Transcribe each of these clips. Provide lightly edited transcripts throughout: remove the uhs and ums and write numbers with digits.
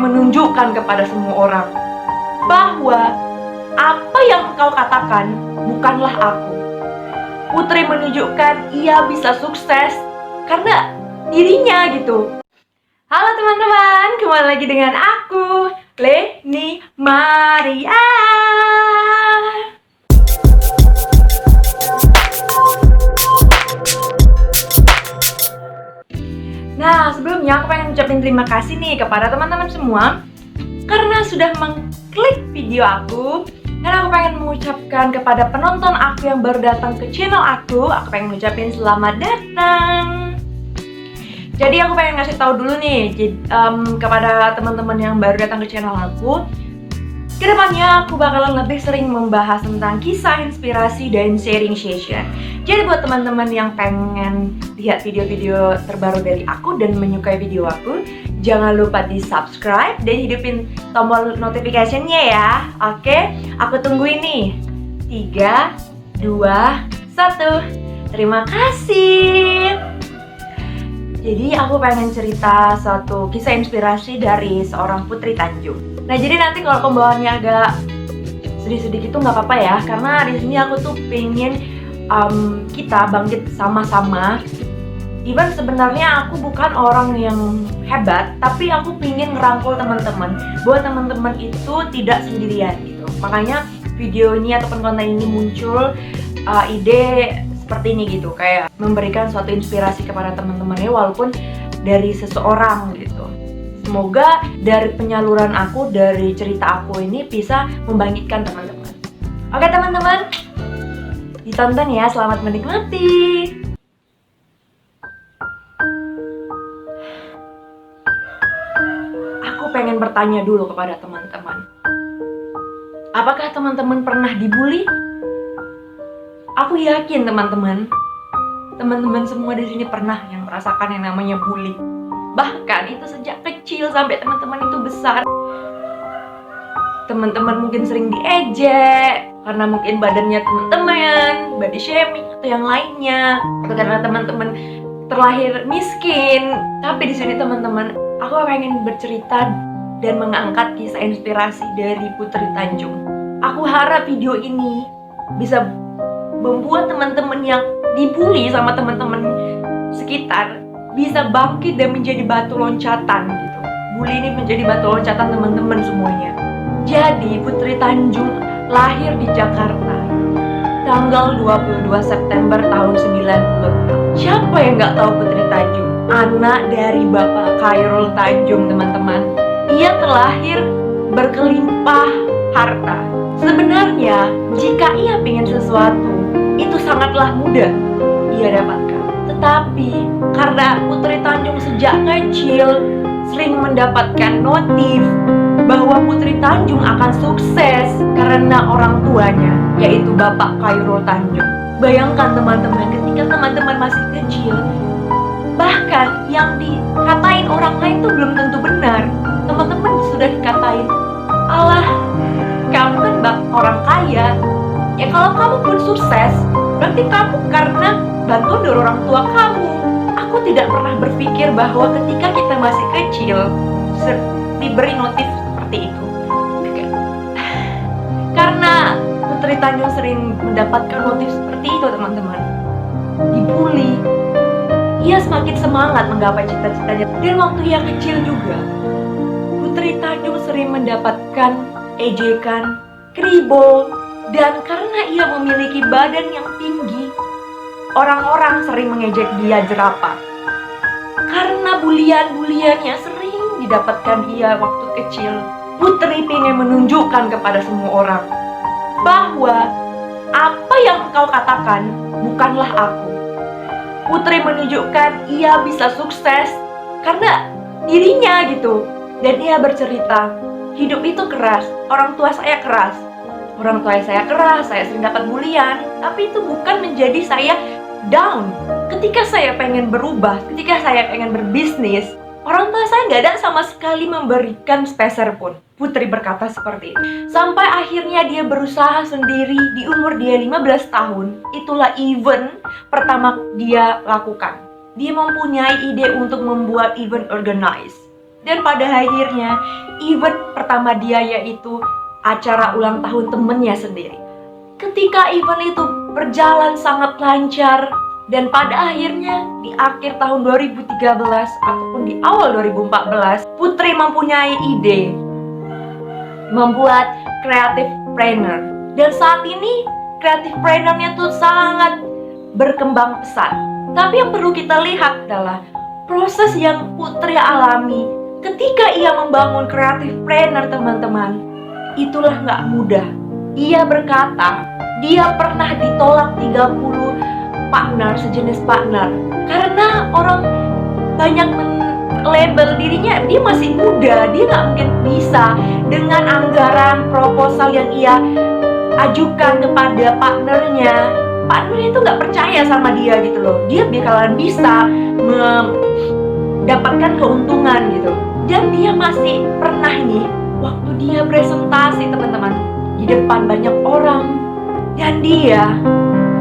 ingin menunjukkan kepada semua orang bahwa apa yang engkau katakan bukanlah aku. Putri menunjukkan ia bisa sukses karena dirinya gitu. Halo teman-teman, kembali lagi dengan aku, Leni Maria. Nah, sebelumnya aku pengen ucapin terima kasih nih kepada teman-teman semua karena sudah mengklik video aku. Dan aku pengen mengucapkan kepada penonton aku yang baru datang ke channel aku pengen ngucapin selamat datang. Jadi aku pengen ngasih tahu dulu nih kepada teman-teman yang baru datang ke channel aku. Kedepannya aku bakalan lebih sering membahas tentang kisah inspirasi dan sharing session. Jadi buat teman-teman yang pengen lihat video-video terbaru dari aku dan menyukai video aku, jangan lupa di subscribe dan hidupin tombol notification-nya ya. Oke, aku tungguin nih. 3, 2, 1. Terima kasih. Jadi aku pengen cerita suatu kisah inspirasi dari seorang Putri Tanjung. Nah, jadi nanti kalau pembawaannya agak sedih-sedih gitu nggak apa-apa ya, karena di sini aku tuh pengen kita bangkit sama-sama. Even sebenarnya aku bukan orang yang hebat, tapi aku pengen ngerangkul teman-teman bahwa teman-teman itu tidak sendirian gitu. Makanya video ini ataupun konten ini muncul ide seperti ini gitu, kayak memberikan suatu inspirasi kepada teman-temannya walaupun dari seseorang gitu. Semoga dari penyaluran aku, dari cerita aku ini bisa membangkitkan teman-teman. Oke teman-teman, ditonton ya, selamat menikmati. Aku pengen bertanya dulu kepada teman-teman. Apakah teman-teman pernah dibully? Aku yakin teman-teman semua di sini pernah yang merasakan yang namanya bully. Bahkan itu sejak kecil sampai teman-teman itu besar. Teman-teman mungkin sering diejek karena mungkin badannya teman-teman, body shaming atau yang lainnya, atau karena teman-teman terlahir miskin. Tapi di sini teman-teman, aku pengen bercerita dan mengangkat kisah inspirasi dari Putri Tanjung. Aku harap video ini bisa membuat teman-teman yang dibully sama teman-teman sekitar bisa bangkit dan menjadi batu loncatan gitu. Bully ini menjadi batu loncatan teman-teman semuanya. Jadi Putri Tanjung lahir di Jakarta tanggal 22 September tahun 96. Siapa yang nggak tahu Putri Tanjung? Anak dari Bapak Khairul Tanjung, teman-teman. Ia terlahir berkelimpah harta. Sebenarnya jika ia pengen sesuatu, itu sangatlah mudah ia dapatkan. Tetapi karena Putri Tanjung sejak kecil sering mendapatkan notif bahwa Putri Tanjung akan sukses karena orang tuanya, yaitu Bapak Khairul Tanjung. Bayangkan teman-teman, ketika teman-teman masih kecil, bahkan yang dikatain orang lain itu belum tentu benar. Teman-teman sudah dikatain, alah, kamu kan orang kaya. Ya kalau kamu pun sukses, berarti kamu karena bantuan dari orang tua kamu. Aku tidak pernah berpikir bahwa ketika kita masih kecil diberi notif seperti itu. Karena Putri Tanjung sering mendapatkan notif seperti itu teman-teman, dibully, ia semakin semangat menggapai cita-citanya. Dan waktu ia kecil juga, Putri Tanjung sering mendapatkan ejekan, kribo. Dan karena ia memiliki badan yang tinggi, orang-orang sering mengejek dia jerapah. Karena bulian-bulian yang sering didapatkan ia waktu kecil, Putri ingin menunjukkan kepada semua orang bahwa apa yang engkau katakan bukanlah aku. Putri menunjukkan ia bisa sukses karena dirinya gitu. Dan ia bercerita, hidup itu keras, orang tua saya keras. Orang tua saya keras, saya sering dapat bulian, tapi itu bukan menjadi saya down. Ketika saya pengen berubah, ketika saya pengen berbisnis, orang tua saya nggak ada sama sekali memberikan sepeser pun. Putri berkata seperti itu. Sampai akhirnya dia berusaha sendiri di umur dia 15 tahun. Itulah event pertama dia lakukan. Dia mempunyai ide untuk membuat event organize. Dan pada akhirnya event pertama dia yaitu acara ulang tahun temennya sendiri. Ketika event itu berjalan sangat lancar, dan pada akhirnya di akhir tahun 2013 ataupun di awal 2014, Putri mempunyai ide membuat creative planner. Dan saat ini creative planner-nya tuh sangat berkembang pesat. Tapi yang perlu kita lihat adalah proses yang Putri alami ketika ia membangun creative planner, teman-teman. Itulah nggak mudah. Ia berkata, dia pernah ditolak 30 partner, sejenis partner, karena orang banyak label dirinya dia masih muda, dia nggak mungkin bisa dengan anggaran proposal yang ia ajukan kepada partnernya itu nggak percaya sama dia gitu loh. Dia bakalan bisa mendapatkan keuntungan gitu. Dan dia masih pernah nih, waktu dia presentasi, teman-teman, di depan banyak orang, dan dia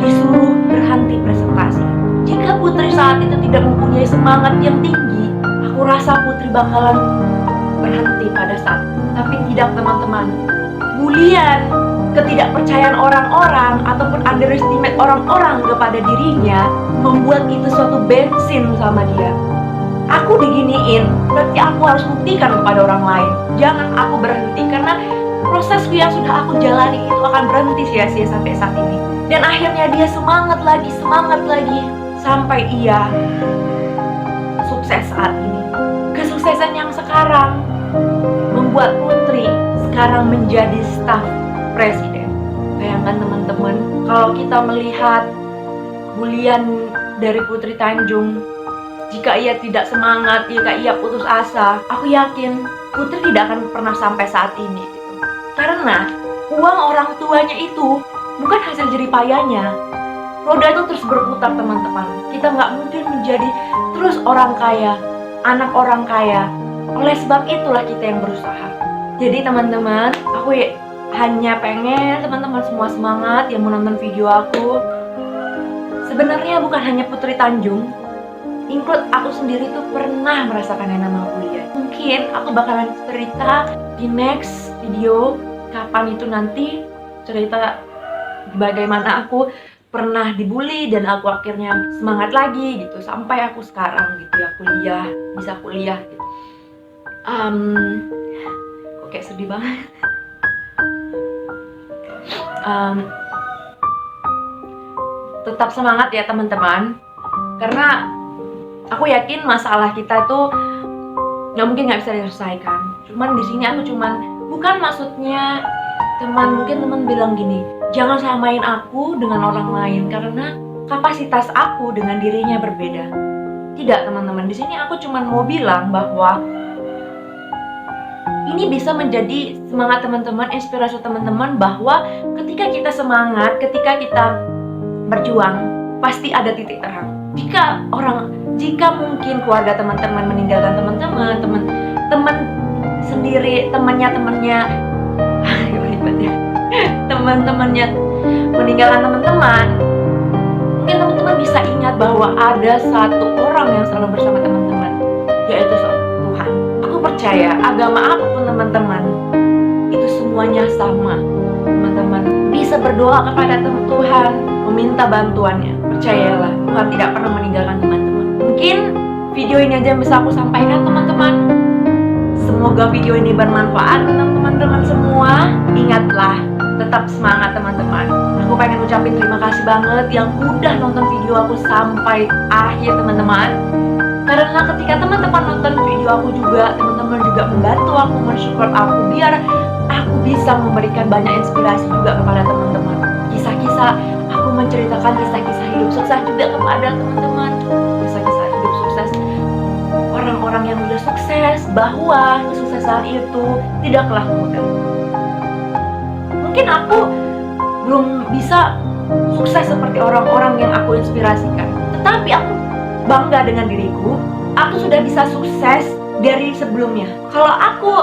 disuruh berhenti presentasi. Jika Putri saat itu tidak mempunyai semangat yang tinggi, aku rasa Putri bakalan berhenti pada saat itu. Tapi tidak, teman-teman. Bulian, ketidakpercayaan orang-orang ataupun underestimate orang-orang kepada dirinya membuat itu suatu bensin sama dia. Aku diginiin, berarti aku harus buktikan kepada orang lain. Jangan aku berhenti, karena prosesku yang sudah aku jalani itu akan berhenti sia-sia sampai saat ini. Dan akhirnya dia semangat lagi, sampai ia sukses saat ini. Kesuksesan yang sekarang membuat Putri sekarang menjadi staf presiden. Bayangkan, teman-teman, kalau kita melihat bulian dari Putri Tanjung, jika ia tidak semangat, jika ia putus asa, aku yakin Putri tidak akan pernah sampai saat ini gitu. Karena uang orang tuanya itu bukan hasil jeripayanya. Roda itu terus berputar, teman-teman. Kita nggak mungkin menjadi terus orang kaya, anak orang kaya. Oleh sebab itulah kita yang berusaha. Jadi teman-teman, aku hanya pengen teman-teman semua semangat yang menonton video aku. Sebenarnya bukan hanya Putri Tanjung, include aku sendiri tuh pernah merasakan yang namanya kuliah. Mungkin aku bakalan cerita di next video, kapan itu nanti, cerita bagaimana aku pernah dibully dan aku akhirnya semangat lagi gitu, sampai aku sekarang gitu ya kuliah, bisa kuliah gitu. Kok kayak sedih banget. Tetap semangat ya teman-teman, karena aku yakin masalah kita tuh mungkin nggak bisa diselesaikan. Cuman di sini aku bukan maksudnya mungkin teman bilang gini, jangan samain aku dengan orang lain karena kapasitas aku dengan dirinya berbeda. Tidak, teman-teman, di sini aku mau bilang bahwa ini bisa menjadi semangat teman-teman, inspirasi teman-teman, bahwa ketika kita semangat, ketika kita berjuang, pasti ada titik terang. Jika mungkin keluarga teman-teman meninggalkan teman sendiri, temannya teman-temannya meninggalkan teman-teman, mungkin teman-teman bisa ingat bahwa ada satu orang yang selalu bersama teman-teman, yaitu Tuhan. Aku percaya agama apapun teman-teman, itu semuanya sama. Teman-teman bisa berdoa kepada Tuhan, meminta bantuannya. Percayalah, Tuhan tidak pernah meninggalkan teman-teman. Mungkin video ini aja yang bisa aku sampaikan, teman-teman. Semoga video ini bermanfaat untuk teman-teman semua. Ingatlah, tetap semangat teman-teman. Aku pengen ucapin terima kasih banget yang udah nonton video aku sampai akhir, teman-teman. Karena ketika teman-teman nonton video aku juga, teman-teman juga membantu aku, mensupport aku, biar aku bisa memberikan banyak inspirasi juga kepada teman-teman. Kisah-kisah, aku menceritakan kisah-kisah hidup sukses juga kepada teman-teman. Kisah-kisah hidup sukses orang-orang yang sudah sukses, bahwa kesuksesan itu tidaklah mudah. Mungkin aku belum bisa sukses seperti orang-orang yang aku inspirasikan, tetapi aku bangga dengan diriku. Aku sudah bisa sukses dari sebelumnya. Kalau aku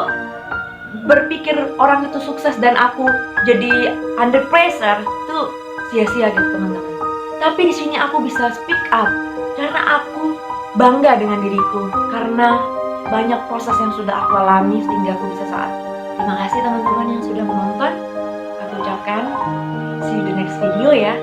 berpikir orang itu sukses dan aku jadi under pressure, itu sia-sia gitu, teman-teman. Tapi di sini aku bisa speak up karena aku bangga dengan diriku, karena banyak proses yang sudah aku alami sehingga aku bisa saat ini. Terima kasih teman-teman yang sudah menonton. Aku ucapkan see you the next video ya.